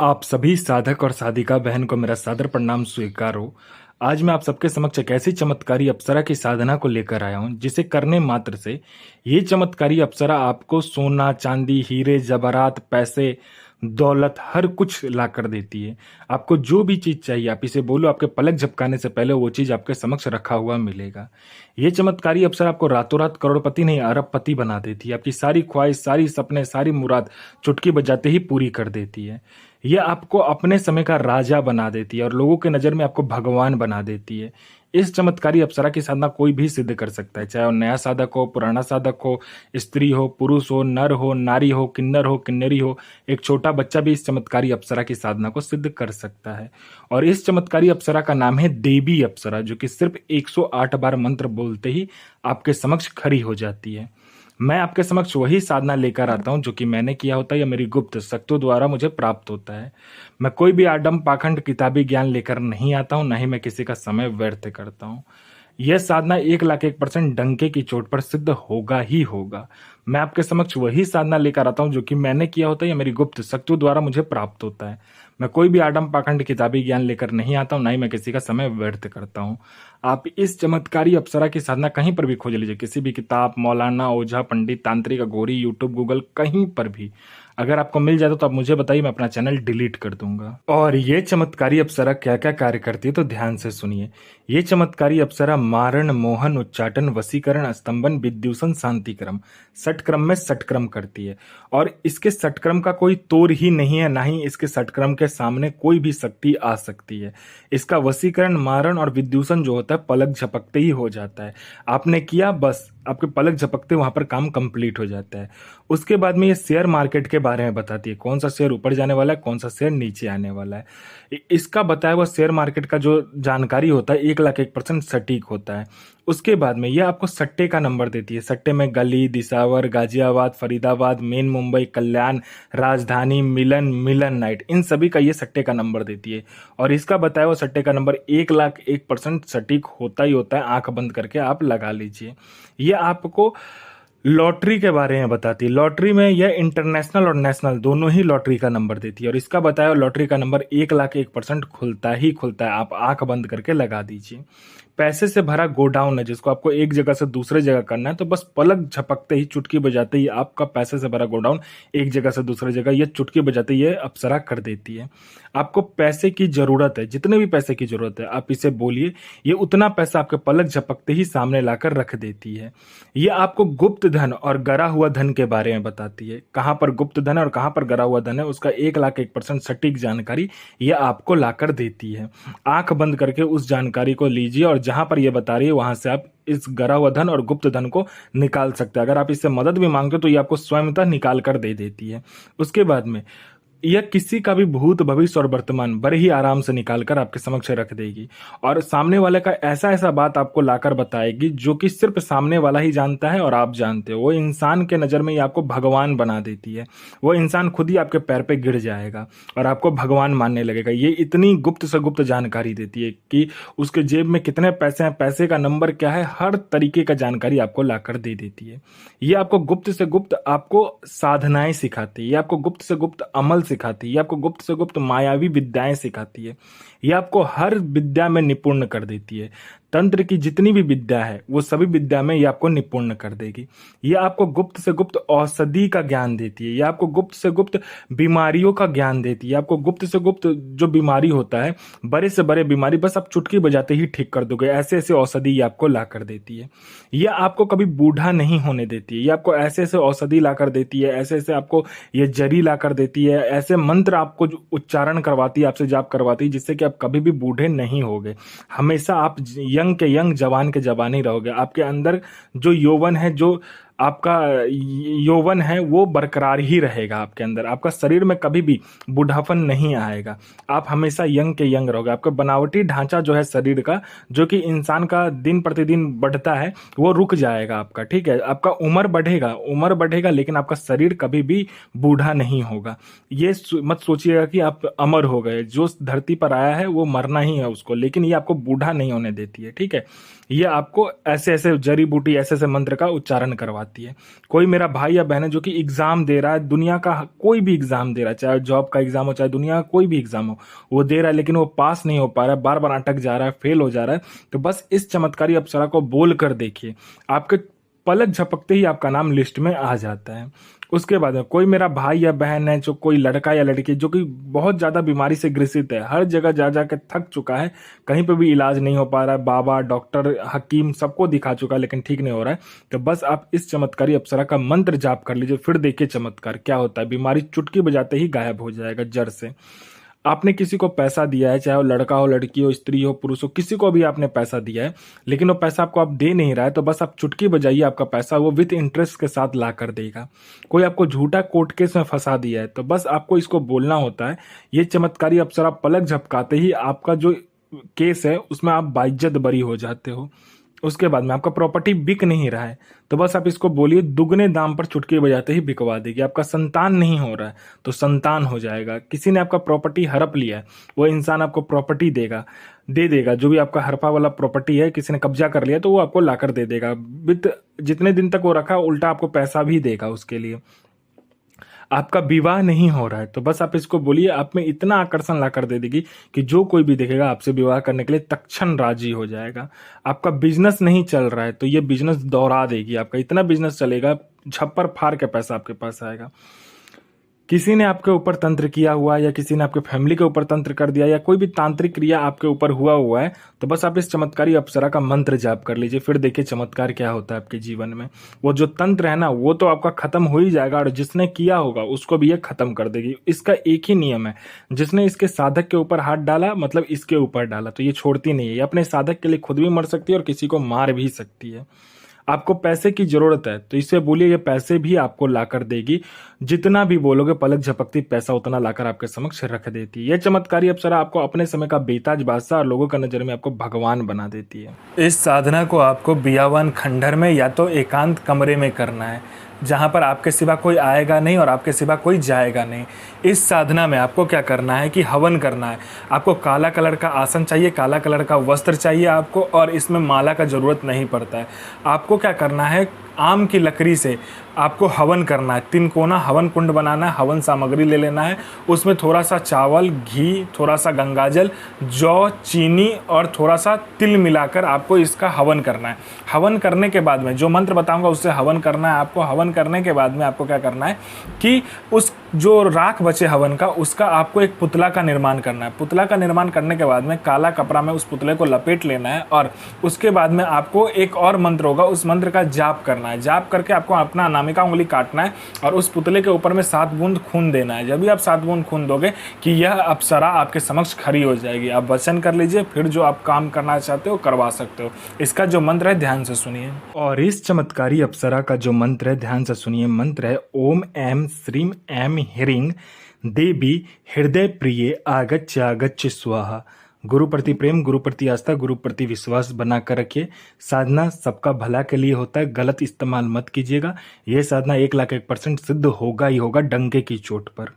आप सभी साधक और साधिका बहन को मेरा सादर प्रणाम स्वीकार हो। आज मैं आप सबके समक्ष एक ऐसी चमत्कारी अप्सरा की साधना को लेकर आया हूं जिसे करने मात्र से ये चमत्कारी अप्सरा आपको सोना चांदी हीरे जवाहरात पैसे दौलत हर कुछ ला कर देती है। आपको जो भी चीज चाहिए आप इसे बोलो, आपके पलक झपकाने से पहले वो चीज आपके समक्ष रखा हुआ मिलेगा। ये चमत्कारी अप्सरा आपको रातों रात करोड़पति नहीं अरबपति बना देती है। आपकी सारी ख्वाहिश सारी सपने सारी मुराद चुटकी बजाते ही पूरी कर देती है। ये आपको अपने समय का राजा बना देती है और लोगों के नज़र में आपको भगवान बना देती है। इस चमत्कारी अप्सरा की साधना कोई भी सिद्ध कर सकता है, चाहे वो नया साधक हो, पुराना साधक हो, स्त्री हो, पुरुष हो, नर हो, नारी हो, किन्नर हो, किन्नरी हो। एक छोटा बच्चा भी इस चमत्कारी अप्सरा की साधना को सिद्ध कर सकता है। और इस चमत्कारी अप्सरा का नाम है देवी अप्सरा, जो कि सिर्फ 108 बार मंत्र बोलते ही आपके समक्ष खड़ी हो जाती है। मैं आपके समक्ष वही साधना लेकर आता हूं जो कि मैंने किया होता है या मेरी गुप्त शक्तियों द्वारा मुझे प्राप्त होता है। मैं कोई भी आडम पाखंड किताबी ज्ञान लेकर नहीं आता हूं, ना ही मैं किसी का समय व्यर्थ करता हूं। यह साधना 1,01% डंके की चोट पर सिद्ध होगा ही होगा। मैं आपके समक्ष वही साधना लेकर आता हूं जो कि मैंने किया होता है या मेरी गुप्त शक्तियों द्वारा मुझे प्राप्त होता है। मैं कोई भी आडम पाखंड किताबी ज्ञान लेकर नहीं आता हूं, ना ही मैं किसी का समय व्यर्थ करता हूं। आप इस चमत्कारी अप्सरा की साधना कहीं पर भी खोज लीजिए, किसी भी किताब, मौलाना, ओझा, पंडित, तांत्रिक, अघोरी, यूट्यूब, गूगल, कहीं पर भी अगर आपको मिल जाए तो आप मुझे बताइए, मैं अपना चैनल डिलीट कर दूंगा। और ये चमत्कारी अप्सरा क्या क्या कार्य करती है तो ध्यान से सुनिए। ये चमत्कारी अप्सरा मारण मोहन उच्चाटन वसीकरण स्तंभन विद्युषण शांतिक्रम षटक्रम में षटक्रम करती है। और इसके षटक्रम का कोई तोड़ ही नहीं है, ना ही इसके षटक्रम के सामने कोई भी शक्ति आ सकती है। इसका वसीकरण मारण और विद्युषण जो होता है पलक झपकते ही हो जाता है। आपने किया, बस आपके पलक झपकते वहां पर काम कंप्लीट हो जाता है। उसके बाद में ये शेयर मार्केट के बारे में बताती है, कौन सा शेयर ऊपर जाने वाला है, कौन सा शेयर नीचे आने वाला है। इसका बताया हुआ शेयर मार्केट का जो जानकारी होता है 1,01% सटीक होता है। उसके बाद में यह आपको सट्टे का नंबर देती है। सट्टे में गली, दिसावर, गाजियाबाद, फरीदाबाद, मेन मुंबई, कल्याण, राजधानी, मिलन, मिलन नाइट, इन सभी का ये सट्टे का नंबर देती है। और इसका बताया हुआ सट्टे का नंबर 1,01% सटीक होता ही होता है। आंख बंद करके आप लगा लीजिए। ये आपको लॉटरी के बारे में बताती है। लॉटरी में यह इंटरनेशनल और नेशनल दोनों ही लॉटरी का नंबर देती है। और इसका बताया लॉटरी का नंबर 1,01% खुलता ही खुलता है। आप आंख बंद करके लगा दीजिए। पैसे से भरा गोडाउन है, जिसको आपको एक जगह से दूसरे जगह करना है, तो बस पलक झपकते ही चुटकी बजाते ही आपका पैसे से भरा गोडाउन एक जगह से दूसरे जगह ये चुटकी बजाते ही ये अप्सरा कर देती है। आपको पैसे की जरूरत है, जितने भी पैसे की जरूरत है आप इसे बोलिए, ये उतना पैसा आपके पलक झपकते ही सामने लाकर रख देती है। ये आपको गुप्त धन और गरा हुआ धन के बारे में बताती है। कहां पर गुप्त धन है और कहां पर गरा हुआ धन है, उसका 1,01% सटीक जानकारी ये आपको लाकर देती है। आंख बंद करके उस जानकारी को लीजिए और जहां पर यह बता रही है वहां से आप इस गरा हुआ धन और गुप्त धन को निकाल सकते हैं। अगर आप इससे मदद भी मांगते हो तो ये आपको स्वयंतः निकाल कर दे देती है। उसके बाद में यह किसी का भी भूत भविष्य और वर्तमान बड़े ही आराम से निकाल कर आपके समक्ष रख देगी। और सामने वाले का ऐसा ऐसा बात आपको लाकर बताएगी जो कि सिर्फ सामने वाला ही जानता है और आप जानते हो। वो इंसान के नज़र में ये आपको भगवान बना देती है। वो इंसान खुद ही आपके पैर पे गिर जाएगा और आपको भगवान मानने लगेगा। ये इतनी गुप्त से गुप्त जानकारी देती है कि उसके जेब में कितने पैसे हैं, पैसे का नंबर क्या है, हर तरीके का जानकारी आपको लाकर दे देती है। ये आपको गुप्त से गुप्त आपको साधनाएं सिखाती है। ये आपको गुप्त से गुप्त अमल सिखाती है। आपको गुप्त से गुप्त मायावी विद्याएं सिखाती है। ये आपको हर विद्या में निपुण कर देती है। तंत्र की जितनी भी विद्या है वो सभी विद्या में ये आपको निपुण कर देगी। ये आपको गुप्त से गुप्त औषधि का ज्ञान देती है। ये आपको गुप्त से गुप्त बीमारियों का ज्ञान देती है। आपको गुप्त से गुप्त जो बीमारी होता है, बड़े से बड़े बीमारी बस आप चुटकी बजाते ही ठीक कर दोगे, ऐसे ऐसे औषधि ये आपको ला कर देती है। ये आपको कभी बूढ़ा नहीं होने देती है। ये आपको ऐसे ऐसे औषधि ला कर देती है, ऐसे ऐसे आपको ये जरी ला कर देती है, ऐसे मंत्र आपको उच्चारण करवाती है, आपसे जाप करवाती है, जिससे कि आप कभी भी बूढ़े नहीं होगे। हमेशा आप यंग के यंग, जवान के जवान ही रहोगे। आपके अंदर जो यौवन है, जो आपका यौवन है वो बरकरार ही रहेगा आपके अंदर। आपका शरीर में कभी भी बूढ़ापन नहीं आएगा। आप हमेशा यंग के यंग रहोगे। आपका बनावटी ढांचा जो है शरीर का, जो कि इंसान का दिन प्रतिदिन बढ़ता है, वो रुक जाएगा आपका। ठीक है, आपका उम्र बढ़ेगा लेकिन आपका शरीर कभी भी बूढ़ा नहीं होगा। ये मत सोचिएगा कि आप अमर हो गए। जो धरती पर आया है वो मरना ही है उसको, लेकिन ये आपको बूढ़ा नहीं होने देती है। ठीक है, ये आपको ऐसे ऐसे जड़ी बूटी, ऐसे ऐसे मंत्र का उच्चारण करवाती है। आती है। कोई मेरा भाई या बहन है जो कि एग्ज़ाम दे रहा है, दुनिया का कोई भी एग्ज़ाम दे रहा है, चाहे जॉब का एग्ज़ाम हो, चाहे दुनिया का कोई भी एग्ज़ाम हो, वो दे रहा है लेकिन वो पास नहीं हो पा रहा है, बार-बार अटक जा रहा है, फेल हो जा रहा है। तो बस इस चमत्कारी अप्सरा को बोल कर देखिए, आपके पलक झपकते ही आपका नाम लिस्ट में आ जाता है। उसके बाद में कोई मेरा भाई या बहन है, जो कोई लड़का या लड़की जो कि बहुत ज़्यादा बीमारी से ग्रसित है, हर जगह जा के थक चुका है, कहीं पे भी इलाज नहीं हो पा रहा है, बाबा, डॉक्टर, हकीम सबको दिखा चुका है लेकिन ठीक नहीं हो रहा है, तो बस आप इस चमत्कारी अप्सरा का मंत्र जाप कर लीजिए, फिर देखिए चमत्कार क्या होता है। बीमारी चुटकी बजाते ही गायब हो जाएगा जड़ से। आपने किसी को पैसा दिया है, चाहे वो लड़का हो, लड़की हो, स्त्री हो, पुरुष हो, किसी को भी आपने पैसा दिया है, लेकिन वो पैसा आपको आप दे नहीं रहा है, तो बस आप चुटकी बजाइए, आपका पैसा वो विथ इंटरेस्ट के साथ ला कर देगा। कोई आपको झूठा कोर्ट केस में फंसा दिया है, तो बस आपको इसको बोलना होता है। ये चमत्कारी अप्सरा पलक झपकाते ही आपका जो केस है उसमें आप बाइज्जत बरी हो जाते हो। उसके बाद में आपका प्रॉपर्टी बिक नहीं रहा है, तो बस आप इसको बोलिए, दुगने दाम पर चुटकी बजाते ही बिकवा देगी। आपका संतान नहीं हो रहा है तो संतान हो जाएगा। किसी ने आपका प्रॉपर्टी हड़प लिया है, वो इंसान आपको प्रॉपर्टी दे देगा। जो भी आपका हड़पा वाला प्रॉपर्टी है, किसी ने कब्जा कर लिया तो वो आपको लाकर दे देगा। विथ जितने दिन तक वो रखा, उल्टा आपको पैसा भी देगा उसके लिए। आपका विवाह नहीं हो रहा है, तो बस आप इसको बोलिए, आप में इतना आकर्षण ला कर दे देगी कि जो कोई भी देखेगा आपसे विवाह करने के लिए तत्क्षण राजी हो जाएगा। आपका बिजनेस नहीं चल रहा है, तो ये बिजनेस दौड़ा देगी। आपका इतना बिजनेस चलेगा, छप्पर फाड़ के पैसा आपके पास आएगा। किसी ने आपके ऊपर तंत्र किया हुआ है, या किसी ने आपके फैमिली के ऊपर तंत्र कर दिया, या कोई भी तांत्रिक क्रिया आपके ऊपर हुआ है, तो बस आप इस चमत्कारी अप्सरा का मंत्र जाप कर लीजिए, फिर देखिए चमत्कार क्या होता है आपके जीवन में। वो जो तंत्र है ना, वो तो आपका खत्म हो ही जाएगा, और जिसने किया होगा उसको भी ये खत्म कर देगी। इसका एक ही नियम है, जिसने इसके साधक के ऊपर हाथ डाला, मतलब इसके ऊपर डाला, तो ये छोड़ती नहीं है। ये अपने साधक के लिए खुद भी मर सकती है और किसी को मार भी सकती है। आपको पैसे की जरूरत है, तो इससे बोलिए, ये पैसे भी आपको लाकर देगी। जितना भी बोलोगे, पलक झपकती पैसा उतना लाकर आपके समक्ष रख देती है। यह चमत्कारी अप्सरा आपको अपने समय का बेताज बादशाह और लोगों का नजर में आपको भगवान बना देती है। इस साधना को आपको बियावान खंडहर में या तो एकांत कमरे में करना है, जहाँ पर आपके सिवा कोई आएगा नहीं और आपके सिवा कोई जाएगा नहीं। इस साधना में आपको क्या करना है कि हवन करना है। आपको काला कलर का आसन चाहिए, काला कलर का वस्त्र चाहिए आपको, और इसमें माला का ज़रूरत नहीं पड़ता है। आपको क्या करना है, आम की लकड़ी से आपको हवन करना है। 3 कोना हवन कुंड बनाना है, हवन सामग्री ले लेना है, उसमें थोड़ा सा चावल, घी, थोड़ा सा गंगाजल, जौ, चीनी और थोड़ा सा तिल मिलाकर आपको इसका हवन करना है। हवन करने के बाद में जो मंत्र बताऊंगा उससे हवन करना है आपको। हवन करने के बाद में आपको क्या करना है कि उस जो राख बचे हवन का, उसका आपको एक पुतला का निर्माण करना है। पुतला का निर्माण करने के बाद में काला कपड़ा में उस पुतले को लपेट लेना है, और उसके बाद में आपको एक और मंत्र होगा, उस मंत्र का जाप करना है। जाप करके आपको अपना अनामिका उंगली काटना है और उस पुतले के ऊपर में 7 बूंद खून देना है। जब भी आप 7 बूंद खून दोगे कि यह अप्सरा आपके समक्ष खड़ी हो जाएगी। आप वचन कर लीजिए, फिर जो आप काम करना चाहते हो करवा सकते हो। इसका जो मंत्र है ध्यान से सुनिए, और इस चमत्कारी अप्सरा का जो मंत्र है ध्यान से सुनिए। मंत्र है ओम ऐं श्रीं ऐं ह्रीं देवी हृदय प्रिय आगच्छ आगच्छ स्वाहा। गुरु प्रति प्रेम, गुरु प्रति आस्था, गुरु प्रति विश्वास बना कर रखिए। साधना सबका भला के लिए होता है, गलत इस्तेमाल मत कीजिएगा। यह साधना 1,01% सिद्ध होगा ही होगा, डंके की चोट पर।